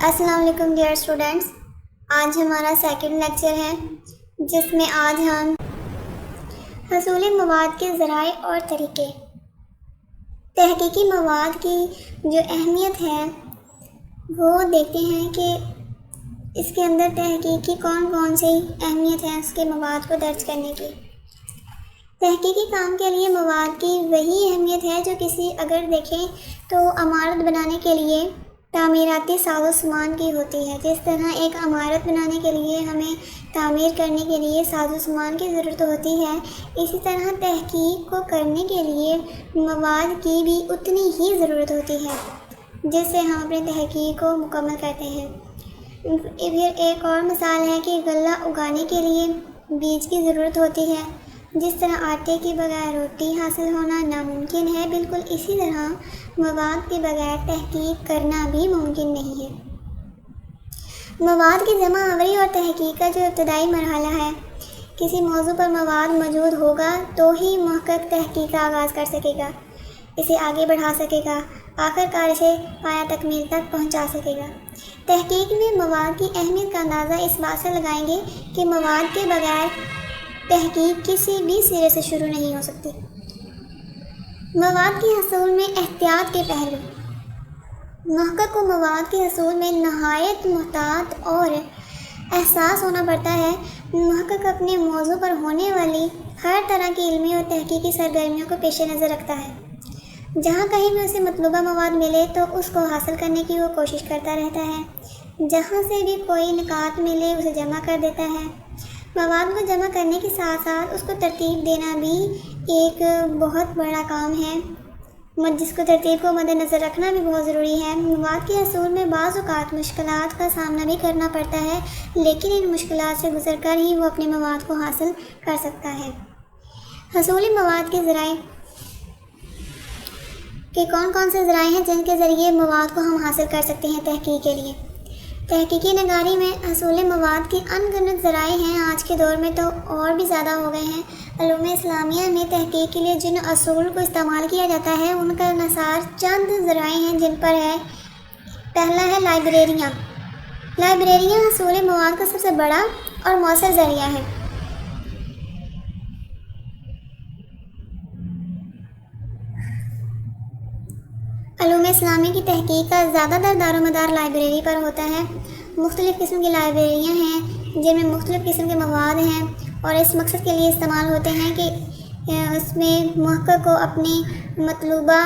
السلام علیکم dear students, آج ہمارا سیکنڈ لیکچر ہے جس میں آج ہم حصول مواد کے ذرائع اور طریقے، تحقیقی مواد کی جو اہمیت ہے وہ دیکھتے ہیں کہ اس کے اندر تحقیقی کون سی اہمیت ہے اس کے مواد کو درج کرنے کی۔ تحقیقی کام کے لیے مواد کی وہی اہمیت ہے جو کسی اگر دیکھیں تو عمارت بنانے کے لیے تعمیراتی ساز و سامان کی ہوتی ہے۔ جس طرح ایک عمارت بنانے کے لیے ہمیں تعمیر کرنے کے لیے ساز و سامان کی ضرورت ہوتی ہے، اسی طرح تحقیق کو کرنے کے لیے مواد کی بھی اتنی ہی ضرورت ہوتی ہے جس سے ہم اپنی تحقیق کو مکمل کرتے ہیں۔ پھر ایک اور مثال ہے کہ غلہ اگانے کے لیے بیج کی ضرورت ہوتی ہے۔ جس طرح آٹے کے بغیر روٹی حاصل ہونا ناممکن ہے، بالکل اسی طرح مواد کے بغیر تحقیق کرنا بھی ممکن نہیں ہے۔ مواد کی جمع آوری اور تحقیق کا جو ابتدائی مرحلہ ہے، کسی موضوع پر مواد موجود ہوگا تو ہی محقق تحقیق کا آغاز کر سکے گا، اسے آگے بڑھا سکے گا، آخر کار اسے پایہ تکمیل تک پہنچا سکے گا۔ تحقیق میں مواد کی اہمیت کا اندازہ اس بات سے لگائیں گے کہ مواد کے بغیر تحقیق کسی بھی سرے سے شروع نہیں ہو سکتی۔ مواد کے حصول میں احتیاط کے پہلو۔ محقق کو مواد کے حصول میں نہایت محتاط اور حساس ہونا پڑتا ہے۔ محقق اپنے موضوع پر ہونے والی ہر طرح کی علمی اور تحقیقی سرگرمیوں کو پیش نظر رکھتا ہے۔ جہاں کہیں بھی اسے مطلوبہ مواد ملے تو اس کو حاصل کرنے کی وہ کوشش کرتا رہتا ہے۔ جہاں سے بھی کوئی نکات ملے اسے جمع کر دیتا ہے۔ مواد کو جمع کرنے کے ساتھ ساتھ اس کو ترتیب دینا بھی ایک بہت بڑا کام ہے، جس کو ترتیب کو مد نظر رکھنا بھی بہت ضروری ہے۔ مواد کے حصول میں بعض اوقات مشکلات کا سامنا بھی کرنا پڑتا ہے، لیکن ان مشکلات سے گزر کر ہی وہ اپنے مواد کو حاصل کر سکتا ہے۔ حصول مواد کے ذرائع کہ کون سے ذرائع ہیں جن کے ذریعے مواد کو ہم حاصل کر سکتے ہیں تحقیق کے لیے۔ تحقیقی نگاری میں حصول مواد کے ان گنت ذرائع ہیں، آج کے دور میں تو اور بھی زیادہ ہو گئے ہیں۔ علوم اسلامیہ میں تحقیق کے لیے جن اصول کو استعمال کیا جاتا ہے ان کا انحصار چند ذرائع ہیں جن پر ہے۔ پہلا ہے لائبریریاں۔ لائبریریاں حصول مواد کا سب سے بڑا اور مؤثر ذریعہ ہے۔ علوم اسلامیہ کی تحقیق کا زیادہ تر دار و مدار لائبریری پر ہوتا ہے۔ مختلف قسم کی لائبریریاں ہیں جن میں مختلف قسم کے مواد ہیں اور اس مقصد کے لیے استعمال ہوتے ہیں کہ اس میں محقق کو اپنی مطلوبہ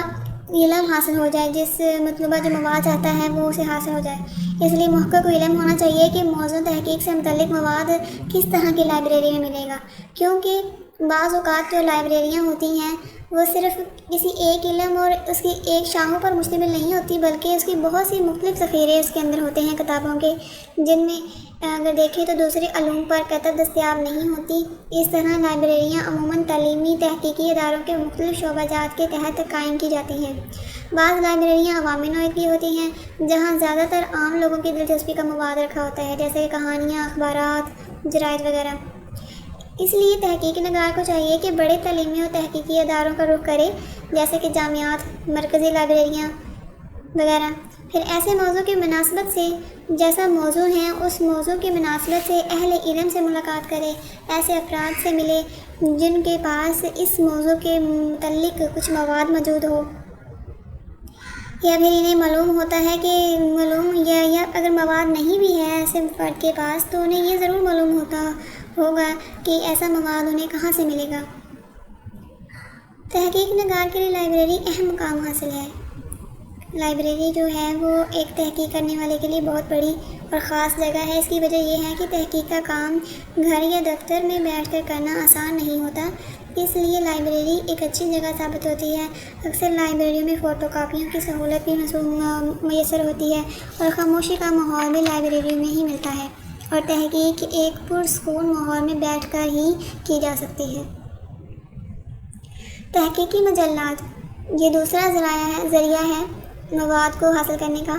علم حاصل ہو جائے، جس مطلوبہ جو مواد چاہتا ہے وہ اسے حاصل ہو جائے۔ اس لیے محقق کو علم ہونا چاہیے کہ موضوع تحقیق سے متعلق مواد کس طرح کی لائبریری میں ملے گا، کیونکہ بعض اوقات جو لائبریریاں ہوتی ہیں وہ صرف کسی ایک علم اور اس کی ایک شاخوں پر مشتمل نہیں ہوتی، بلکہ اس کی بہت سی مختلف ذخیرے اس کے اندر ہوتے ہیں کتابوں کے، جن میں اگر دیکھیں تو دوسرے علوم پر کتب دستیاب نہیں ہوتی۔ اس طرح لائبریریاں عموماً تعلیمی تحقیقی اداروں کے مختلف شعبہ جات کے تحت قائم کی جاتی ہیں۔ بعض لائبریریاں عوامی نوعیت کی ہوتی ہیں جہاں زیادہ تر عام لوگوں کی دلچسپی کا مواد رکھا ہوتا ہے، جیسے کہانیاں، اخبارات، جرائد وغیرہ۔ اس لیے تحقیقی نگار کو چاہیے کہ بڑے تعلیمی اور تحقیقی اداروں کا رخ کرے، جیسے کہ جامعات، مرکزی لائبریریاں وغیرہ۔ پھر ایسے موضوع کی مناسبت سے جیسا موضوع ہے اس موضوع کی مناسبت سے اہل علم سے ملاقات کرے، ایسے افراد سے ملے جن کے پاس اس موضوع کے متعلق کچھ مواد موجود ہو، یا پھر انہیں معلوم ہوتا ہے کہ یا اگر مواد نہیں بھی ہے ایسے فرد کے پاس تو انہیں یہ ضرور معلوم ہوگا کہ ایسا مواد انہیں کہاں سے ملے گا۔ تحقیق نگار کے لیے لائبریری اہم مقام حاصل ہے۔ لائبریری جو ہے وہ ایک تحقیق کرنے والے کے لیے بہت بڑی اور خاص جگہ ہے۔ اس کی وجہ یہ ہے کہ تحقیق کا کام گھر یا دفتر میں بیٹھ کر کرنا آسان نہیں ہوتا، اس لیے لائبریری ایک اچھی جگہ ثابت ہوتی ہے۔ اکثر لائبریریوں میں فوٹو کاپیوں کی سہولت بھی میسر ہوتی ہے اور خاموشی کا ماحول بھی لائبریریوں میں ہی ملتا ہے، اور تحقیق ایک پرسکون ماحول میں بیٹھ کر ہی کی جا سکتی ہے۔ تحقیقی مجلات یہ دوسرا ذریعہ ہے مواد کو حاصل کرنے کا۔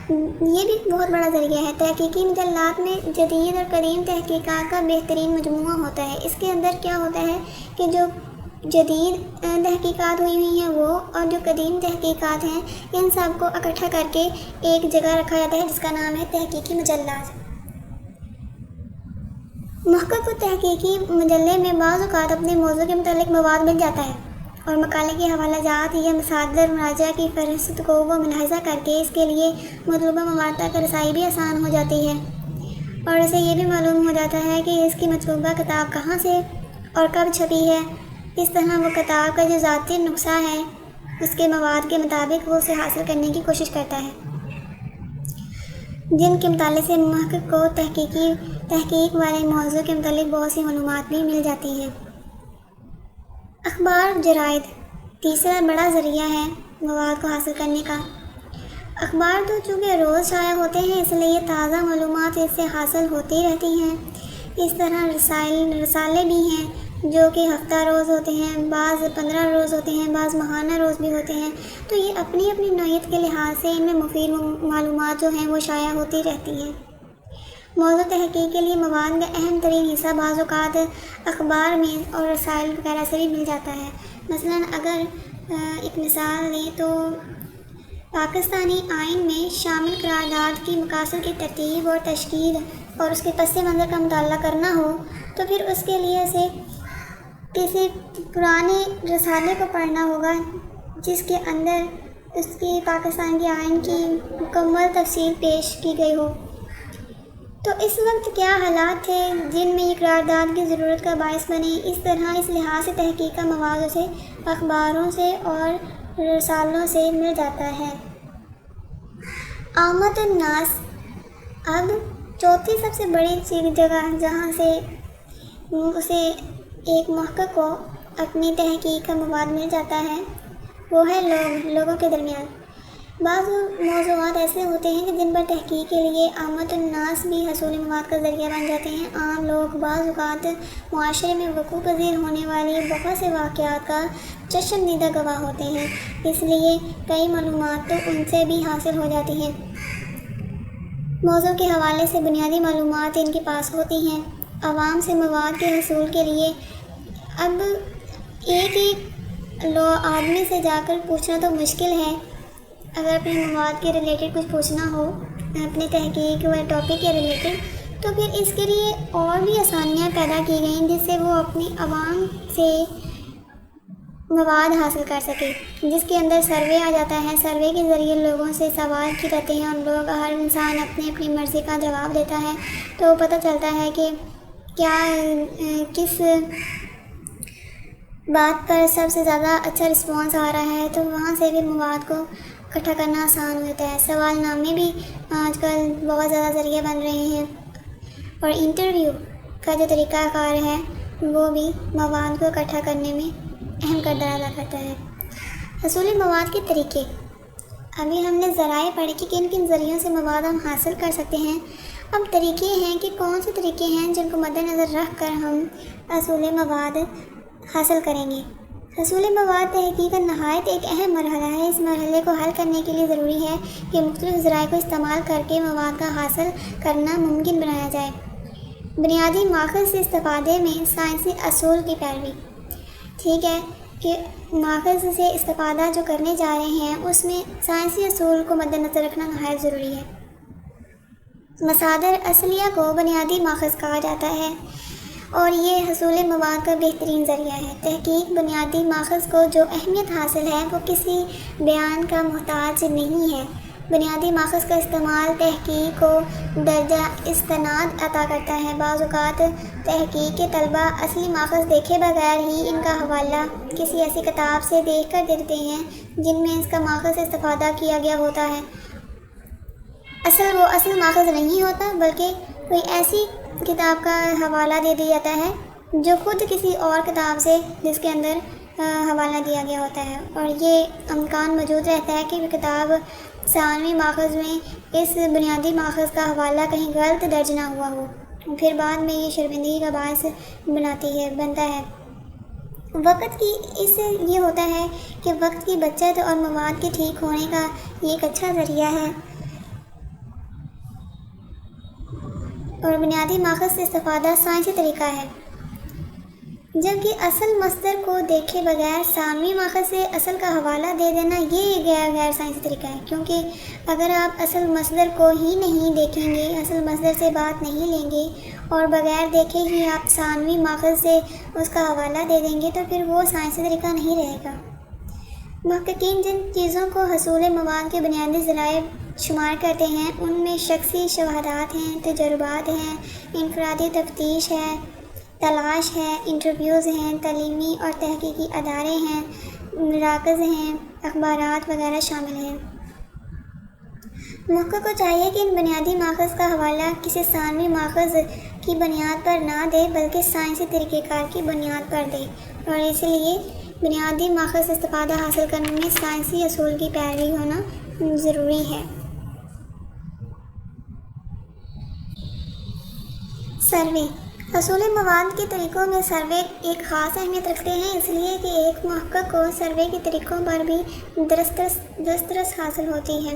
یہ بھی بہت بڑا ذریعہ ہے۔ تحقیقی مجلات میں جدید اور قدیم تحقیقات کا بہترین مجموعہ ہوتا ہے۔ اس کے اندر کیا ہوتا ہے کہ جو جدید تحقیقات ہوئی ہیں وہ اور جو قدیم تحقیقات ہیں، ان سب کو اکٹھا کر کے ایک جگہ رکھا جاتا ہے جس کا نام ہے تحقیقی مجلات۔ محقق کو تحقیقی مجلے میں بعض اوقات اپنے موضوع کے متعلق مواد مل جاتا ہے اور مقالے کے حوالہ جات یا مصادر مراجعہ کی فہرست کو وہ ملاحظہ کر کے اس کے لیے مطلوبہ مواد تک رسائی بھی آسان ہو جاتی ہے، اور اسے یہ بھی معلوم ہو جاتا ہے کہ اس کی مطلوبہ کتاب کہاں سے اور کب چھپی ہے۔ اس طرح وہ کتاب کا جو ذاتی نسخہ ہے اس کے مواد کے مطابق وہ اسے حاصل کرنے کی کوشش کرتا ہے، جن کے مطالعے سے محقق کو تحقیق والے موضوع کے متعلق بہت سی معلومات بھی مل جاتی ہیں۔ اخبار جرائد تیسرا بڑا ذریعہ ہے مواد کو حاصل کرنے کا۔ اخبار تو چونکہ روز شائع ہوتے ہیں اس لیے تازہ معلومات اس سے حاصل ہوتی رہتی ہیں۔ اس طرح رسالے بھی ہیں جو کہ ہفتہ روز ہوتے ہیں، بعض 15 روز ہوتے ہیں، بعض ماہانہ روز بھی ہوتے ہیں، تو یہ اپنی اپنی نوعیت کے لحاظ سے ان میں مفید معلومات جو ہیں وہ شائع ہوتی رہتی ہیں۔ موضوع تحقیق کے لیے مواد کا اہم ترین حصہ بعض اوقات اخبار میں اور رسائل وغیرہ سے بھی مل جاتا ہے۔ مثلاً اگر ایک مثال لیں تو پاکستانی آئین میں شامل قرارداد کی مقاصد کی ترتیب اور تشکیل اور اس کے پس منظر کا مطالعہ کرنا ہو تو پھر اس کے لیے اسے کسی پرانے رسالے کو پڑھنا ہوگا جس کے اندر اس کی پاکستان کے آئین کی مکمل تفصیل پیش کی گئی ہو۔ تو اس وقت کیا حالات تھے جن میں یہ قرارداد کی ضرورت کا باعث بنے، اس طرح اس لحاظ سے تحقیق کا مواد اسے اخباروں سے اور رسالوں سے مل جاتا ہے۔ عامت الناس اب چوتھی سب سے بڑی جگہ جہاں سے اسے ایک محقق کو اپنی تحقیق کا مواد مل جاتا ہے وہ ہے لوگوں کے درمیان۔ بعض موضوعات ایسے ہوتے ہیں کہ جن پر تحقیق کے لیے عامت الناس بھی حصول مواد کا ذریعہ بن جاتے ہیں۔ عام لوگ بعض اوقات معاشرے میں وقوع پذیر ہونے والی بہت سے واقعات کا چشم دیدہ گواہ ہوتے ہیں، اس لیے کئی معلومات تو ان سے بھی حاصل ہو جاتی ہیں۔ موضوع کے حوالے سے بنیادی معلومات ان کے پاس ہوتی ہیں۔ عوام سے مواد کے حصول کے لیے اب ایک آدمی سے جا کر پوچھنا تو مشکل ہے۔ اگر اپنے مواد کے ریلیٹڈ کچھ پوچھنا ہو، اپنے تحقیق و ٹاپک کے ریلیٹڈ، تو پھر اس کے لیے اور بھی آسانیاں پیدا کی گئیں جس سے وہ اپنی عوام سے مواد حاصل کر سکے، جس کے اندر سروے آ جاتا ہے۔ سروے کے ذریعے لوگوں سے سوال کیے جاتے ہیں اور ہر انسان اپنی اپنی مرضی کا جواب دیتا ہے، تو پتہ چلتا ہے کہ کیا کس بات پر سب سے زیادہ اچھا رسپانس آ رہا ہے، تو وہاں سے بھی مواد کو اکٹھا کرنا آسان ہوتا ہے۔ سوال نامے بھی آج کل بہت زیادہ ذریعے بن رہے ہیں، اور انٹرویو کا جو طریقہ کار ہے وہ بھی مواد کو اکٹھا کرنے میں اہم کردار ادا کرتا ہے۔ حصول مواد کے طریقے، ابھی ہم نے ذرائع پڑھے کہ کن کن ذریعوں سے مواد ہم حاصل کر سکتے ہیں۔ اب طریقے ہیں کہ کون سے طریقے ہیں جن کو مد نظر رکھ کر ہم حصول مواد حاصل کریں گے۔ حصول مواد تحقیق کا نہایت ایک اہم مرحلہ ہے۔ اس مرحلے کو حل کرنے کے لیے ضروری ہے کہ مختلف ذرائع کو استعمال کر کے مواد کا حاصل کرنا ممکن بنایا جائے۔ بنیادی ماخذ سے استفادے میں سائنسی اصول کی پیروی، ٹھیک ہے کہ ماخذ سے استفادہ جو کرنے جا رہے ہیں اس میں سائنسی اصول کو مد نظر رکھنا نہایت ضروری ہے۔ مصادر اصلیہ کو بنیادی ماخذ کہا جاتا ہے اور یہ حصول مواد کا بہترین ذریعہ ہے۔ تحقیق بنیادی ماخذ کو جو اہمیت حاصل ہے وہ کسی بیان کا محتاج نہیں ہے۔ بنیادی ماخذ کا استعمال تحقیق کو درجہ استناد عطا کرتا ہے۔ بعض اوقات تحقیق کے طلباء اصلی ماخذ دیکھے بغیر ہی ان کا حوالہ کسی ایسی کتاب سے دیکھ کر دیتے ہیں جن میں اس کا ماخذ سے استفادہ کیا گیا ہوتا ہے۔ وہ اصل ماخذ نہیں ہوتا بلکہ کوئی ایسی کتاب کا حوالہ دے دیا جاتا ہے جو خود کسی اور کتاب سے جس کے اندر حوالہ دیا گیا ہوتا ہے، اور یہ امکان موجود رہتا ہے کہ وہ کتاب ثانوی ماخذ میں اس بنیادی ماخذ کا حوالہ کہیں غلط درج نہ ہوا ہو، پھر بعد میں یہ شرمندگی کا باعث بنتا ہے۔ وقت کی اس سے یہ ہوتا ہے کہ وقت کی بچت اور مواد کے ٹھیک ہونے کا یہ ایک اچھا ذریعہ ہے، اور بنیادی ماخذ سے استفادہ سائنسی طریقہ ہے۔ جبکہ اصل مصدر کو دیکھے بغیر ثانوی ماخذ سے اصل کا حوالہ دے دینا یہ غیر سائنسی طریقہ ہے، کیونکہ اگر آپ اصل مصدر کو ہی نہیں دیکھیں گے، اصل مصدر سے بات نہیں لیں گے اور بغیر دیکھے ہی آپ ثانوی ماخذ سے اس کا حوالہ دے دیں گے تو پھر وہ سائنسی طریقہ نہیں رہے گا۔ محققین جن چیزوں کو حصول مواد کے بنیادی ذرائع شمار کرتے ہیں ان میں شخصی شواہدات ہیں، تجربات ہیں، انفرادی تفتیش ہے، تلاش ہے، انٹرویوز ہیں، تعلیمی اور تحقیقی ادارے ہیں، مراکز ہیں، اخبارات وغیرہ شامل ہیں۔ محقق کو چاہیے کہ ان بنیادی ماخذ کا حوالہ کسی ثانوی ماخذ کی بنیاد پر نہ دے بلکہ سائنسی طریقہ کار کی بنیاد پر دے، اور اس لیے بنیادی ماخذ سے استفادہ حاصل کرنے میں سائنسی اصول کی پیروی ہونا ضروری ہے۔ سروے حصول مواد کے طریقوں میں سروے ایک خاص اہمیت رکھتے ہیں، اس لیے کہ ایک محقق کو سروے کے طریقوں پر بھی دسترس حاصل ہوتی ہے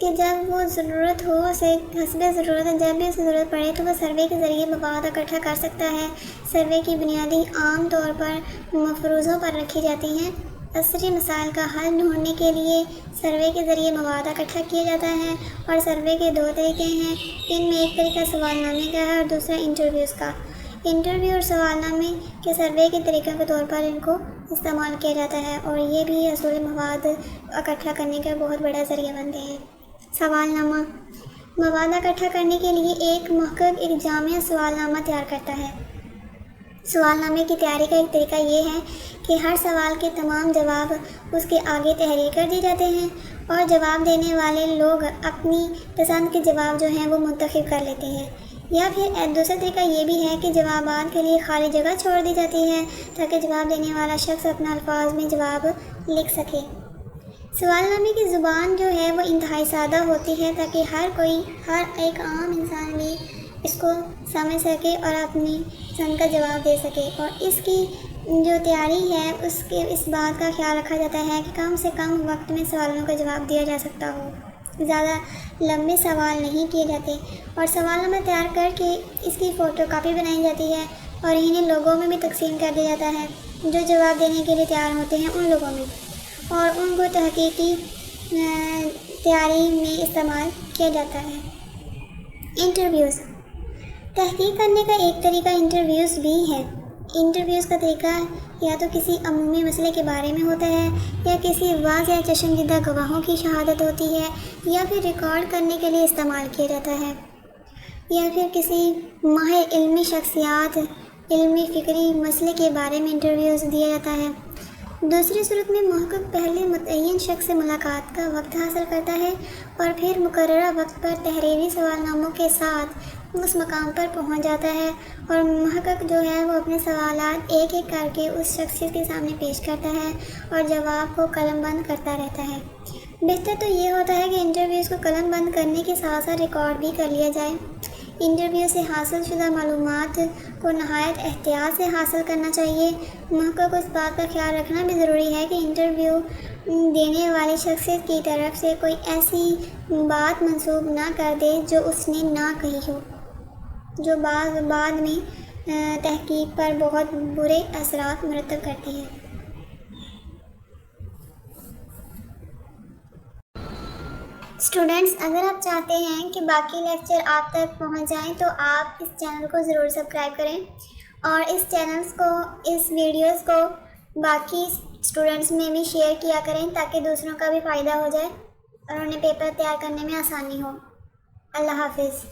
کہ جب وہ ضرورت ہو اسے حسب ضرورت جب بھی اسے ضرورت پڑے تو وہ سروے کے ذریعے مواد اکٹھا کر سکتا ہے۔ سروے کی بنیادی عام طور پر مفروضوں پر رکھی جاتی ہیں۔ عصری مسائل کا حل ڈھونڈنے کے لیے سروے کے ذریعے مواد اکٹھا کیا جاتا ہے، اور سروے کے دو طریقے ہیں، ان میں ایک طریقہ سوال نامے کا ہے اور دوسرا انٹرویوز کا۔ انٹرویو اور سوال نامے کے سروے کے طریقوں کے طور پر ان کو استعمال کیا جاتا ہے، اور یہ بھی حصول مواد اکٹھا کرنے کا بہت بڑا ذریعہ بنتے ہیں۔ سوال نامہ مواد اکٹھا کرنے کے لیے ایک محقق ایک جامع سوال نامہ تیار کرتا ہے۔ سوال نامے کی تیاری کا ایک طریقہ یہ ہے کہ ہر سوال کے تمام جواب اس کے آگے تحریر کر دیے جاتے ہیں، اور جواب دینے والے لوگ اپنی پسند کے جواب جو ہیں وہ منتخب کر لیتے ہیں، یا پھر دوسرا طریقہ یہ بھی ہے کہ جوابات کے لیے خالی جگہ چھوڑ دی جاتی ہے تاکہ جواب دینے والا شخص اپنے الفاظ میں جواب لکھ سکے۔ سوال نامے کی زبان جو ہے وہ انتہائی سادہ ہوتی ہے تاکہ ہر ایک عام انسان بھی اس کو سمجھ سکے اور اپنی پسند کا جواب دے سکے، اور اس کی جو تیاری ہے اس بات کا خیال رکھا جاتا ہے کہ کم سے کم وقت میں سوالوں کا جواب دیا جا سکتا ہو، زیادہ لمبے سوال نہیں کیے جاتے، اور سوال نامہ تیار کر کے اس کی فوٹو کاپی بنائی جاتی ہے اور انہیں لوگوں میں بھی تقسیم کر دیا جاتا ہے جو جواب دینے کے لیے تیار ہوتے ہیں ان لوگوں میں، اور ان کو تحقیقی تیاری میں استعمال کیا جاتا ہے۔ انٹرویوز تحقیق کرنے کا ایک طریقہ انٹرویوز بھی ہے۔ انٹرویوز کا طریقہ یا تو کسی عمومی مسئلے کے بارے میں ہوتا ہے، یا کسی واضح چشم دیدہ گواہوں کی شہادت ہوتی ہے، یا پھر ریکارڈ کرنے کے لیے استعمال کیا جاتا ہے، یا پھر کسی ماہر علمی شخصیات علمی فکری مسئلے کے بارے میں انٹرویوز دیا جاتا ہے۔ دوسری صورت میں محقق پہلے متعین شخص سے ملاقات کا وقت حاصل کرتا ہے اور پھر مقررہ وقت پر تحریری سوال ناموں کے ساتھ اس مقام پر پہنچ جاتا ہے، اور محقق جو ہے وہ اپنے سوالات ایک ایک کر کے اس شخصیت کے سامنے پیش کرتا ہے اور جواب کو قلم بند کرتا رہتا ہے۔ بہتر تو یہ ہوتا ہے کہ انٹرویوز کو قلم بند کرنے کے ساتھ ساتھ ریکارڈ بھی کر لیا جائے۔ انٹرویو سے حاصل شدہ معلومات کو نہایت احتیاط سے حاصل کرنا چاہیے۔ محقق کو اس بات کا خیال رکھنا بھی ضروری ہے کہ انٹرویو دینے والی شخصیت کی طرف سے کوئی ایسی بات منسوب نہ کر دے جو اس نے نہ کہی ہو، جو بعد میں تحقیق پر بہت برے اثرات مرتب کرتی ہے۔ اسٹوڈنٹس، اگر آپ چاہتے ہیں کہ باقی لیکچر آپ تک پہنچ جائیں تو آپ اس چینل کو ضرور سبسکرائب کریں، اور اس ویڈیوز کو باقی اسٹوڈنٹس میں بھی شیئر کیا کریں تاکہ دوسروں کا بھی فائدہ ہو جائے اور انہیں پیپر تیار کرنے میں آسانی ہو۔ اللہ حافظ۔